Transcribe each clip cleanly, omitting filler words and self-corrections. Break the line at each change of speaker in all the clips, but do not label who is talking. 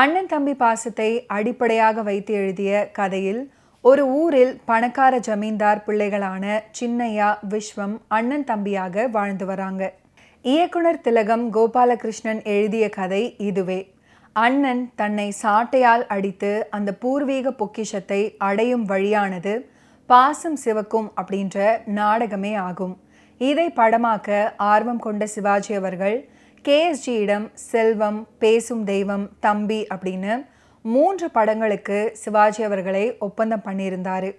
அண்ணன் தம்பி பாசத்தை அடிப்படையாக வைத்து எழுதிய கதையில் ஒரு ஊரில் பணக்கார ஜமீன்தார் பிள்ளைகளான சின்னையா, விஸ்வம் அண்ணன் தம்பியாக வாழ்ந்து வராங்க. இயக்குனர் திலகம் கோபாலகிருஷ்ணன் எழுதிய கதை இதுவே. அண்ணன் தன்னை சாட்டையால் அடித்து அந்த பூர்வீக பொக்கிஷத்தை அடையும் வழியானது பாசம் சிவக்கும் அப்படின்ற நாடகமே ஆகும். இதை படமாக்க ஆர்வம் கொண்ட சிவாஜி அவர்கள் KSGயிடம் செல்வம், பேசும் தெய்வம், தம்பி அப்படின்னு 3 படங்களுக்கு சிவாஜி அவர்களை ஒப்பந்தம் பண்ணியிருந்தாரு.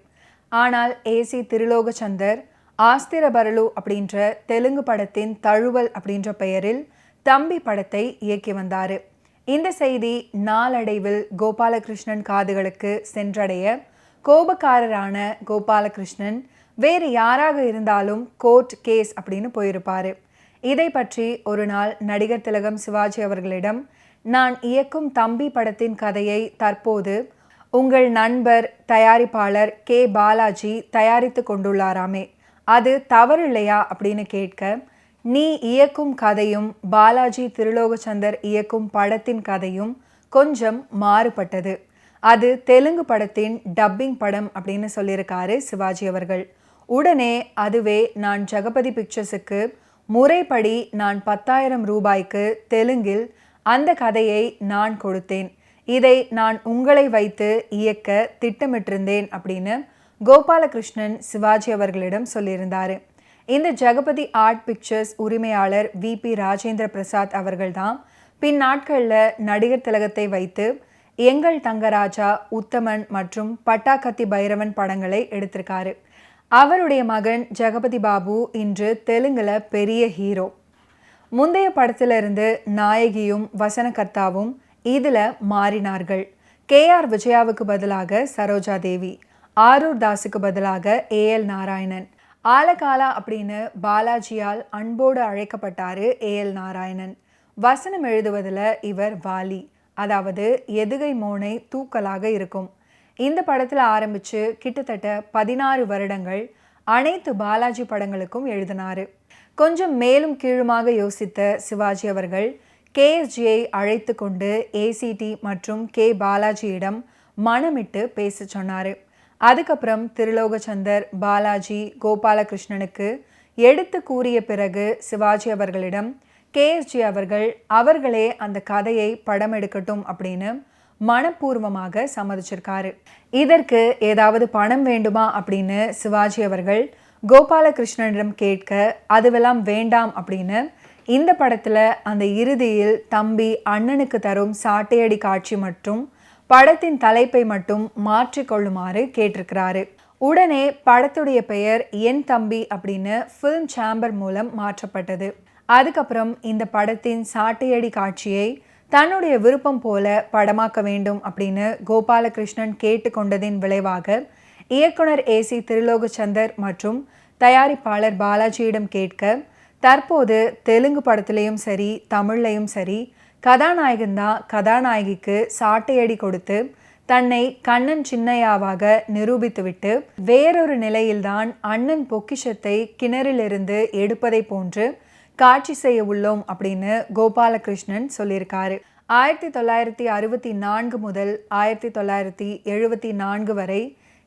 ஆனால் AC திருலோகச்சந்தர் ஆஸ்திரபரலு அப்படின்ற தெலுங்கு படத்தின் தழுவல் அப்படின்ற பெயரில் தம்பி படத்தை இயக்கி வந்தாரு. இந்த செய்தி நாளடைவில் கோபாலகிருஷ்ணன் காதுகளுக்கு சென்றடைய கோபக்காரரான கோபாலகிருஷ்ணன் வேறு யாராக இருந்தாலும் கோர்ட் கேஸ் அப்படின்னு போயிருப்பாரு. இதை பற்றி ஒரு நாள் நடிகர் திலகம் சிவாஜி அவர்களிடம், நான் இயக்கும் தம்பி படத்தின் கதையை தற்போது உங்கள் நண்பர் தயாரிப்பாளர் K. பாலாஜி தயாரித்து கொண்டுள்ளாராமே, அது தவறில்லையா அப்படின்னு கேட்க, நீ இயக்கும் கதையும் பாலாஜி திருலோகச்சந்தர் இயக்கும் படத்தின் கதையும் கொஞ்சம் மாறுபட்டது. அது தெலுங்கு படத்தின் டப்பிங் படம் அப்படின்னு சொல்லியிருக்காரு சிவாஜி அவர்கள். உடனே அதுவே நான் ஜெகபதி பிக்சர்ஸுக்கு முறைப்படி நான் 10,000 ரூபாய்க்கு தெலுங்கில் அந்த கதையை நான் கொடுத்தேன். இதை நான் உங்களை வைத்து இயக்க திட்டமிட்டிருந்தேன் அப்படின்னு கோபாலகிருஷ்ணன் சிவாஜி அவர்களிடம் சொல்லியிருந்தாரு. இந்த ஜெகபதி ஆர்ட் பிக்சர்ஸ் உரிமையாளர் VP ராஜேந்திர பிரசாத் அவர்கள்தான் பின் நாட்களில் நடிகர் திலகத்தை வைத்து எங்கள் தங்கராஜா, உத்தமன் மற்றும் பட்டாக்கத்தி பைரவன் படங்களை எடுத்திருக்காரு. அவருடைய மகன் ஜெகபதி பாபு இன்று தெலுங்குல பெரிய ஹீரோ. முந்தைய படத்திலிருந்து நாயகியும் வசனகர்த்தாவும் இதில் மாறினார்கள். KR விஜயாவுக்கு பதிலாக சரோஜா தேவி, ஆரூர் தாஸுக்கு பதிலாக AL நாராயணன், ஆலகாலா அப்படின்னு பாலாஜியால் அன்போடு அழைக்கப்பட்டாரு AL நாராயணன். வசனம் எழுதுவதில் இவர் வாலி, அதாவது எதுகை மோனை தூக்கலாக இருக்கும். இந்த படத்தில் ஆரம்பித்து கிட்டத்தட்ட 16 வருடங்கள் அனைத்து பாலாஜி படங்களுக்கும் எழுதினார். கொஞ்சம் மேலும் கீழுமாக யோசித்த சிவாஜி அவர்கள் KSGயை அழைத்து கொண்டு ACT மற்றும் K. பாலாஜியிடம் மனமிட்டு பேச சொன்னார். அதுக்கப்புறம் திருலோகச்சந்தர், பாலாஜி, கோபாலகிருஷ்ணனுக்கு எடுத்து கூறிய பிறகு சிவாஜி அவர்களிடம் KSG அவர்களே அந்த கதையை படம் எடுக்கட்டும் அப்படின்னு மனப்பூர்வமாக சம்மதிச்சிருக்காரு. இதற்கு ஏதாவது பணம் வேண்டுமா அப்படின்னு சிவாஜி அவர்கள் கோபாலகிருஷ்ணனிடம் கேட்க, அதுவெல்லாம் வேண்டாம் அப்படின்னு இந்த படத்தில் அந்த இறுதியில் தம்பி அண்ணனுக்கு தரும் சாட்டையடி காட்சி மற்றும் படத்தின் தலைப்பை மட்டும் மாற்றிக்கொள்ளுமாறு கேட்டிருக்கிறாரு. உடனே படத்துடைய பெயர் என் தம்பி அப்படின்னு ஃபில்ம் சேம்பர் மூலம் மாற்றப்பட்டது. அதுக்கப்புறம் இந்த படத்தின் சாட்டையடி காட்சியை தன்னுடைய விருப்பம் போல படமாக்க வேண்டும் அப்படின்னு கோபாலகிருஷ்ணன் கேட்டுக்கொண்டதின் விளைவாக இயக்குனர் AC திருலோகச்சந்தர் மற்றும் தயாரிப்பாளர் பாலாஜியிடம் கேட்க, தற்போது தெலுங்கு படத்திலையும் சரி தமிழ்லையும் சரி கதாநாயகன்தான் கதாநாயகிக்கு சாட்டையடி கொடுத்து தன்னை கண்ணன் சின்னையாவாக நிரூபித்துவிட்டு வேறொரு நிலையில்தான் அண்ணன் பொக்கிஷத்தை கிணறிலிருந்து எடுப்பதை போன்று காட்சி செய்ய உள்ளோம் அப்படின்னு கோபாலகிருஷ்ணன் சொல்லியிருக்காரு. 1964 முதல் 1974 வரை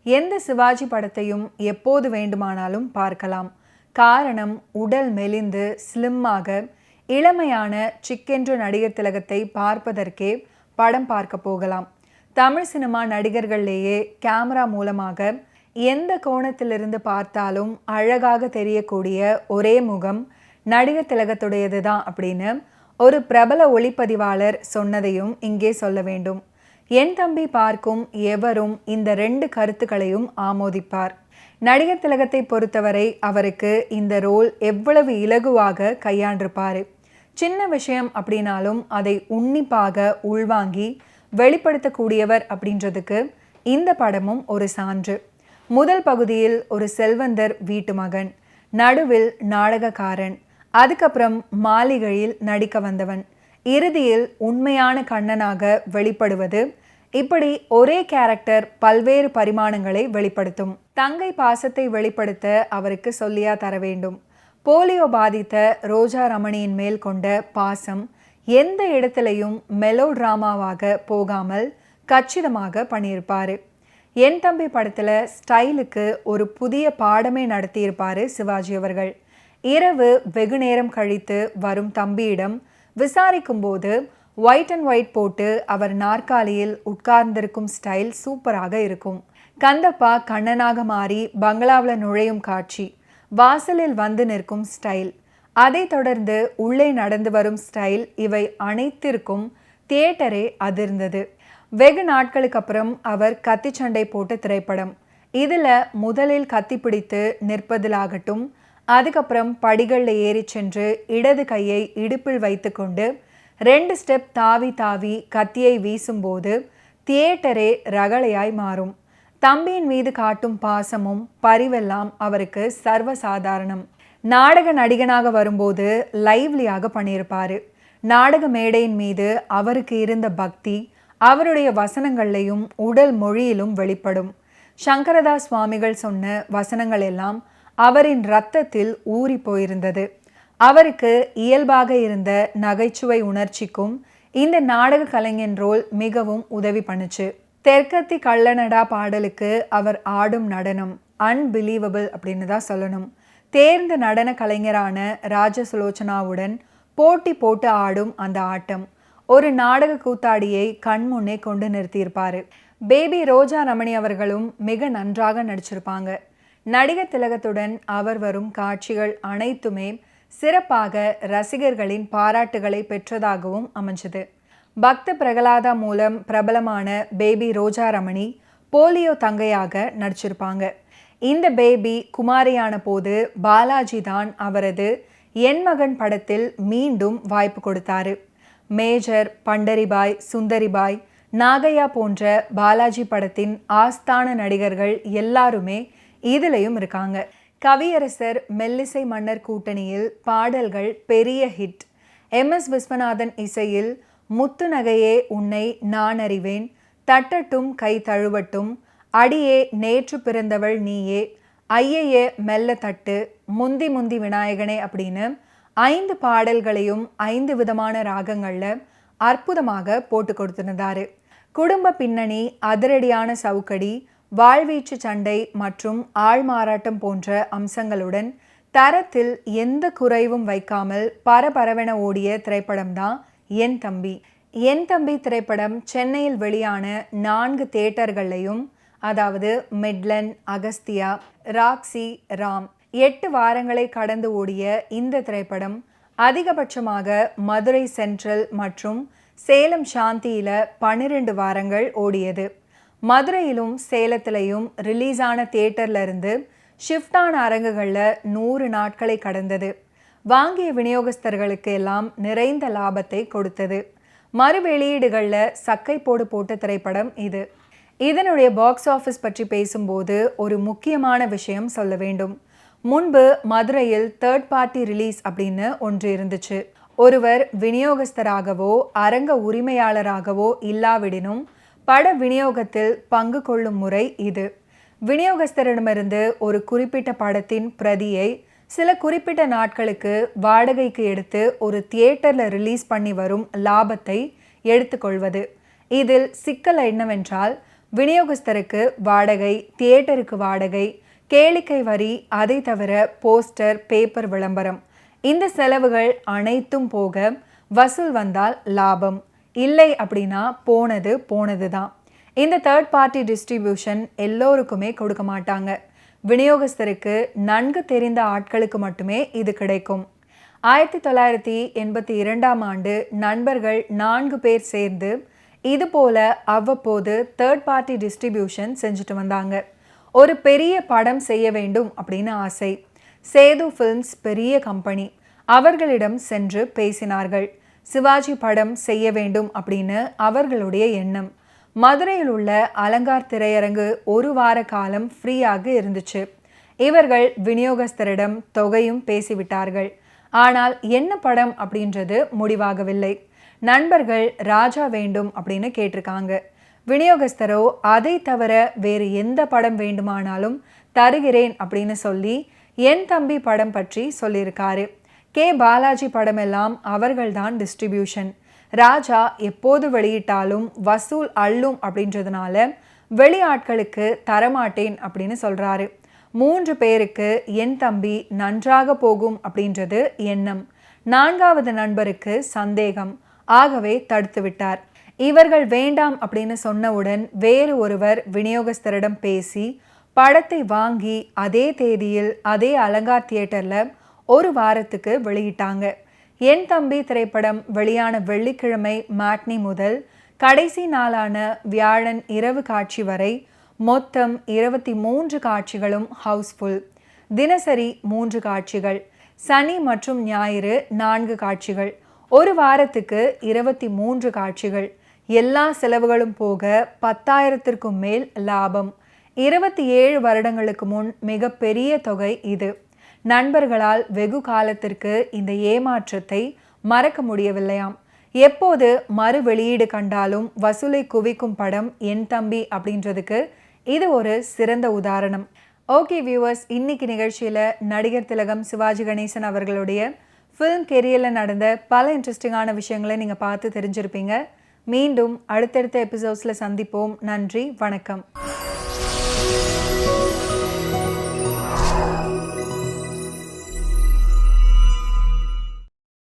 எந்த சிவாஜி படத்தையும் எப்போது வேண்டுமானாலும் பார்க்கலாம். காரணம், உடல் மெலிந்து ஸ்லிம்மாக இளமையான சிக்கென்று நடிகர் திலகத்தை பார்ப்பதற்கே படம் பார்க்க போகலாம். தமிழ் சினிமா நடிகர்கள்லேயே கேமரா மூலமாக எந்த கோணத்திலிருந்து பார்த்தாலும் அழகாக தெரியக்கூடிய ஒரே முகம் நடிகர் திலகத்துடையது தான் அப்படின்னு ஒரு பிரபல ஒளிப்பதிவாளர் சொன்னதையும் இங்கே சொல்ல வேண்டும். என் தம்பி பார்க்கும் எவரும் இந்த 2 கருத்துக்களையும் ஆமோதிப்பார். நடிகர் திலகத்தை பொறுத்தவரை அவருக்கு இந்த ரோல் எவ்வளவு இலகுவாக கையாண்டிருப்பார். சின்ன விஷயம் அப்படின்னாலும் அதை உன்னிப்பாக உள்வாங்கி வெளிப்படுத்தக்கூடியவர் அப்படின்றதுக்கு இந்த படமும் ஒரு சான்று. முதல் பகுதியில் ஒரு செல்வந்தர் வீட்டு மகன், நடுவில் நாடகக்காரன், அதுக்கப்புறம் மாளிகையில் நடிக்க வந்தவன், இறுதியில் உண்மையான கண்ணனாக வெளிப்படுவது, இப்படி ஒரே கேரக்டர் பல்வேறு பரிமாணங்களை வெளிப்படுத்தும். தங்கை பாசத்தை வெளிப்படுத்த அவருக்கு சொல்லியா தர வேண்டும். போலியோ பாதித்த ரோஜா ரமணியின் மேல் கொண்ட பாசம் எந்த இடத்துலையும் மெலோ டிராமாவாக போகாமல் கச்சிதமாக பண்ணியிருப்பாரு. என் தம்பி படத்தில் ஸ்டைலுக்கு ஒரு புதிய பாடமே நடத்தியிருப்பார் சிவாஜி அவர்கள். இரவு வெகு நேரம் கழித்து வரும் தம்பியிடம் விசாரிக்கும் போது ஒயிட் அண்ட் ஒயிட் போட்டு அவர் நாற்காலியில் உட்கார்ந்திருக்கும் ஸ்டைல் சூப்பராக இருக்கும். கந்தப்பா கண்ணனாக மாறி பங்களாவில் நுழையும் காட்சி, வாசலில் வந்து நிற்கும் ஸ்டைல், அதை தொடர்ந்து உள்ளே நடந்து வரும் ஸ்டைல், இவை அனைத்திற்கும் தியேட்டரே அதிர்ந்தது. வெகு நாட்களுக்கு அப்புறம் அவர் கத்தி சண்டை போட்ட திரைப்படம். இதில் முதலில் கத்தி பிடித்து நிற்பதிலாகட்டும், அதுக்கப்புறம் படிகளில் ஏறி சென்று இடது கையை இடுப்பில் வைத்து கொண்டு 2 ஸ்டெப் தாவி தாவி கத்தியை வீசும்போது தியேட்டரே ரகளையாய் மாறும். தம்பியின் மீது காட்டும் பாசமும் பரிவெல்லாம் அவருக்கு சர்வசாதாரணம். நாடக நடிகனாக வரும்போது லைவ்லியாக பண்ணியிருப்பார். நாடக மேடையின் மீது அவருக்கு இருந்த பக்தி அவருடைய வசனங்கள்லையும் உடல் மொழியிலும் வெளிப்படும். சங்கரதாஸ் சுவாமிகள் சொன்ன வசனங்கள் எல்லாம் அவரின் இரத்தத்தில் ஊறி போயிருந்தது. அவருக்கு இயல்பாக இருந்த நகைச்சுவை உணர்ச்சிக்கும் இந்த நாடக கலைஞன் ரோல் மிகவும் உதவி பண்ணுச்சு. தெற்கத்தி கள்ளனடா பாடலுக்கு அவர் ஆடும் நடனம் அன்பிலீவபிள் அப்படின்னு தான் சொல்லணும். தேர்ந்த நடன கலைஞரான ராஜசுலோச்சனாவுடன் போட்டி போட்டு ஆடும் அந்த ஆட்டம் ஒரு நாடக கூத்தாடியை கண்முன்னே கொண்டு நிறுத்தியிருப்பாரு. பேபி ரோஜா ரமணி அவர்களும் மிக நன்றாக நடிச்சிருப்பாங்க. நடிகர் திலகத்துடன் அவர் வரும் காட்சிகள் அனைத்துமே சிறப்பாக ரசிகர்களின் பாராட்டுகளை பெற்றதாகவும் அமைஞ்சது. பக்த பிரகலாதா மூலம் பிரபலமான பேபி ரோஜா ரமணி போலியோ தங்கையாக நடிச்சிருப்பாங்க. இந்த பேபி குமாரியான போது பாலாஜி தான் அவரது என் மகன் படத்தில் மீண்டும் வாய்ப்பு கொடுத்தாரு. மேஜர், பண்டரிபாய், சுந்தரிபாய், நாகையா போன்ற பாலாஜி படத்தின் ஆஸ்தான நடிகர்கள் எல்லாருமே இதுலயும் இருக்காங்க. கவியரசர் மெல்லிசை மன்னர் கூட்டணியில் பாடல்கள் பெரிய ஹிட். MS விஸ்வநாதன் இசையில் முத்து நகையே உன்னை நான் அறிவேன், தட்டட்டும் கை தழுவட்டும், அடியே நேற்று பிறந்தவள் நீயே, ஐயையே மெல்ல தட்டு, முந்தி முந்தி விநாயகனே அப்படின்னு 5 பாடல்களையும் 5 விதமான ராகங்களில் அற்புதமாக போட்டு கொடுத்திருந்தாரு. குடும்ப பின்னணி, அதிரடியான சவுக்கடி, வாழ்வீச்சு சண்டை மற்றும் ஆள்மாறாட்டம் போன்ற அம்சங்களுடன் தரத்தில் எந்த குறைவும் வைக்காமல் பரபரவென ஓடிய திரைப்படம்தான் என் தம்பி. என் தம்பி திரைப்படம் சென்னையில் வெளியான 4 தியேட்டர்களையும், அதாவது மிட்லண்ட், அகஸ்தியா, ராக்ஸி, ராம் 8 வாரங்களை கடந்து ஓடிய இந்த திரைப்படம் அதிகபட்சமாக மதுரை சென்ட்ரல் மற்றும் சேலம் சாந்தியில 12 வாரங்கள் ஓடியது. மதுரையிலும் சேலத்திலையும் ரிலீஸான தியேட்டர்ல இருந்து ஷிஃப்டான அரங்குகளில் 100 நாட்களை கடந்தது. வாங்கிய விநியோகஸ்தர்களுக்கு எல்லாம் நிறைந்த லாபத்தை கொடுத்தது. மறு வெளியீடுகளில் சக்கை போடு போட்ட திரைப்படம் இது. இதனுடைய பாக்ஸ் ஆஃபீஸ் பற்றி பேசும்போது ஒரு முக்கியமான விஷயம் சொல்ல வேண்டும். முன்பு மதுரையில் 3rd பார்ட்டி ரிலீஸ் அப்படின்னு ஒன்று இருந்துச்சு. ஒருவர் விநியோகஸ்தராகவோ அரங்க உரிமையாளராகவோ இல்லாவிடினும் பட விநியோகத்தில் பங்கு கொள்ளும் முறை இது. விநியோகஸ்தரிடமிருந்து ஒரு குறிப்பிட்ட படத்தின் பிரதியை சில குறிப்பிட்ட நாட்களுக்கு வாடகைக்கு எடுத்து ஒரு தியேட்டரில் ரிலீஸ் பண்ணி வரும் லாபத்தை எடுத்துக்கொள்வது. இதில் சிக்கல் என்னவென்றால், விநியோகஸ்தருக்கு வாடகை, தியேட்டருக்கு வாடகை, கேளிக்கை வரி, அதை தவிர போஸ்டர், பேப்பர் விளம்பரம், இந்த செலவுகள் அனைத்தும் போக வசூல் வந்தால் லாபம், இல்லை அப்படின்னா போனது தான். இந்த 3rd பார்ட்டி டிஸ்ட்ரிபியூஷன் எல்லோருக்குமே கொடுக்க மாட்டாங்க. விநியோகஸ்தருக்கு நன்கு தெரிந்த ஆட்களுக்கு மட்டுமே இது கிடைக்கும். 1982ஆம் ஆண்டு நண்பர்கள் 4 பேர் சேர்ந்து இது போல அவ்வப்போது 3rd பார்ட்டி டிஸ்ட்ரிபியூஷன் செஞ்சுட்டு வந்தாங்க. ஒரு பெரிய படம் செய்ய வேண்டும் அப்படின்னு ஆசை. சேது ஃபிலிம்ஸ் பெரிய கம்பெனி, அவர்களிடம் சென்று பேசினார்கள். சிவாஜி படம் செய்ய வேண்டும் அப்படின்னு அவர்களுடைய எண்ணம். மதுரையில் உள்ள அலங்கார் திரையரங்கு 1 வார காலம் ஃப்ரீயாக இருந்துச்சு. இவர்கள் விநியோகஸ்தரிடம் தொகையும் பேசிவிட்டார்கள். ஆனால் என்ன படம் அப்படின்றது முடிவாகவில்லை. நண்பர்கள் ராஜா வேண்டும் அப்படின்னு கேட்டிருக்காங்க. விநியோகஸ்தரோ அதை தவிர வேறு எந்த படம் வேண்டுமானாலும் தருகிறேன் அப்படின்னு சொல்லி என் தம்பி படம் பற்றி சொல்லியிருக்காரு. பாலாஜி படமெல்லாம் அவர்கள்தான் டிஸ்ட்ரிபியூஷன். ராஜா எப்போது வெளியிட்டாலும் வசூல் அள்ளும் அப்படின்றதுனால வெளியாட்களுக்கு தரமாட்டேன் அப்படின்னு சொல்றாரு. 3 பேருக்கு என் தம்பி நன்றாக போகும் அப்படின்றது எண்ணம். 4வது நண்பருக்கு சந்தேகம். ஆகவே தடுத்து விட்டார். இவர்கள் வேண்டாம் அப்படின்னு சொன்னவுடன் வேறு ஒருவர் விநியோகஸ்தரிடம் பேசி படத்தை வாங்கி அதே தேதியில் அதே அலங்கார் தியேட்டர்ல 1 வாரத்துக்கு வெளியிட்டாங்க. என் தம்பி திரைப்படம் வெளியான வெள்ளிக்கிழமை மேட்னி முதல் கடைசி நாளான வியாழன் இரவு காட்சி வரை மொத்தம் 23 காட்சிகளும் ஹவுஸ்ஃபுல். தினசரி 3 காட்சிகள், சனி மற்றும் ஞாயிறு 4 காட்சிகள், 1 வாரத்துக்கு 23 காட்சிகள். எல்லா செலவுகளும் போக 10,000த்திற்கும் மேல் லாபம். 27 வருடங்களுக்கு முன் மிகப்பெரிய தொகை இது. நண்பர்களால் வெகு காலத்திற்கு இந்த ஏமாற்றத்தை மறக்க முடியவில்லையாம். எப்போது மறு வெளியீடு கண்டாலும் வசூலை குவிக்கும் படம் என் தம்பி அப்படின்றதுக்கு இது ஒரு சிறந்த உதாரணம். ஓகே வியூவர்ஸ், இன்னைக்கு நிகழ்ச்சியில் நடிகர் திலகம் சிவாஜி கணேசன் அவர்களுடைய ஃபிலிம் கெரியரில் நடந்த பல இன்ட்ரெஸ்டிங்கான விஷயங்களை நீங்கள் பார்த்து தெரிஞ்சிருப்பீங்க. மீண்டும் அடுத்தடுத்த எபிசோட்ஸில் சந்திப்போம். நன்றி, வணக்கம்.